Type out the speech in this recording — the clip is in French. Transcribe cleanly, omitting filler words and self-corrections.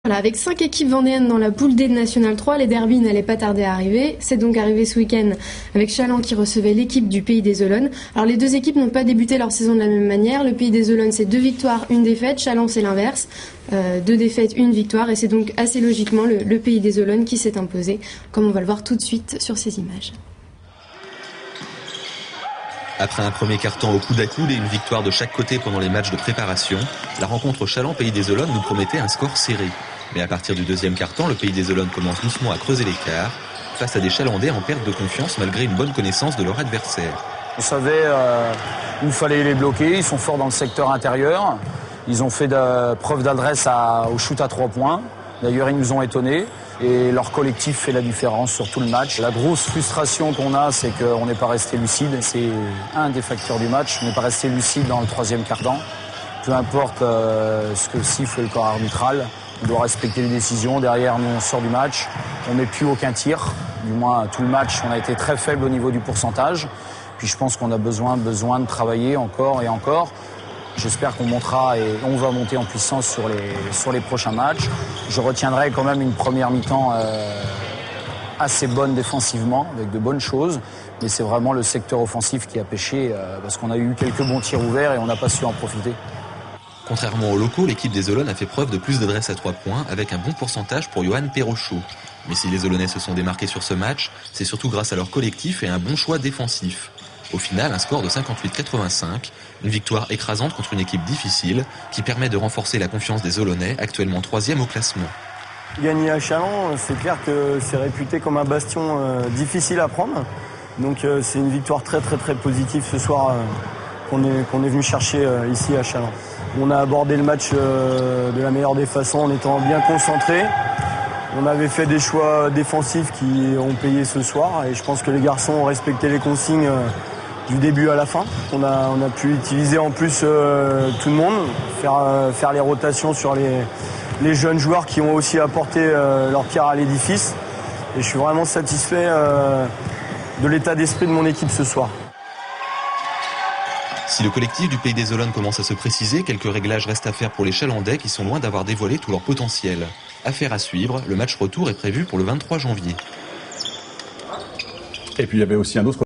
Voilà, avec 5 équipes vendéennes dans la poule D de National 3, les derbies n'allaient pas tarder à arriver. C'est donc arrivé ce week-end avec Challans qui recevait l'équipe du Pays des Olonnes. Alors les deux équipes n'ont pas débuté leur saison de la même manière. Le Pays des Olonnes, c'est 2 victoires, 1 défaite. Challans, c'est l'inverse. 2 défaites, 1 victoire. Et c'est donc assez logiquement le Pays des Olonnes qui s'est imposé, comme on va le voir tout de suite sur ces images. Après un premier quart-temps au coude à coude et une victoire de chaque côté pendant les matchs de préparation, la rencontre Challans-Pays des Olonnes nous promettait un score serré. Mais à partir du deuxième quart-temps, le Pays des Olonnes commence doucement à creuser l'écart face à des Chalandais en perte de confiance malgré une bonne connaissance de leur adversaire. On savait où il fallait les bloquer, ils sont forts dans le secteur intérieur. Ils ont fait preuve d'adresse au shoot à 3 points. D'ailleurs, ils nous ont étonnés et leur collectif fait la différence sur tout le match. La grosse frustration qu'on a, c'est qu'on n'est pas resté lucide. C'est un des facteurs du match. On n'est pas resté lucide dans le troisième quart-temps. Peu importe ce que siffle le corps arbitral, on doit respecter les décisions. Derrière, nous, on sort du match. On met plus aucun tir. Du moins, tout le match, on a été très faible au niveau du pourcentage. Puis je pense qu'on a besoin de travailler encore et encore. J'espère qu'on montera et on va monter en puissance sur les prochains matchs. Je retiendrai quand même une première mi-temps assez bonne défensivement, avec de bonnes choses. Mais c'est vraiment le secteur offensif qui a pêché parce qu'on a eu quelques bons tirs ouverts et on n'a pas su en profiter. Contrairement aux locaux, l'équipe des Olonnes a fait preuve de plus d'adresse à 3 points avec un bon pourcentage pour Johan Perrochot. Mais si les Olonnais se sont démarqués sur ce match, c'est surtout grâce à leur collectif et un bon choix défensif. Au final, un score de 58-85, une victoire écrasante contre une équipe difficile qui permet de renforcer la confiance des Olonnais, actuellement 3e au classement. Gagner à Challans, c'est clair que c'est réputé comme un bastion difficile à prendre. Donc c'est une victoire très positive ce soir qu'on est venu chercher ici à Challans. On a abordé le match de la meilleure des façons en étant bien concentrés. On avait fait des choix défensifs qui ont payé ce soir et je pense que les garçons ont respecté les consignes du début à la fin. On a pu utiliser en plus tout le monde, faire les rotations sur les jeunes joueurs qui ont aussi apporté leur pierre à l'édifice. Et je suis vraiment satisfait de l'état d'esprit de mon équipe ce soir. Si le collectif du Pays des Olonnes commence à se préciser, quelques réglages restent à faire pour les Chalandais qui sont loin d'avoir dévoilé tout leur potentiel. Affaire à suivre, le match retour est prévu pour le 23 janvier. Et puis il y avait aussi un autre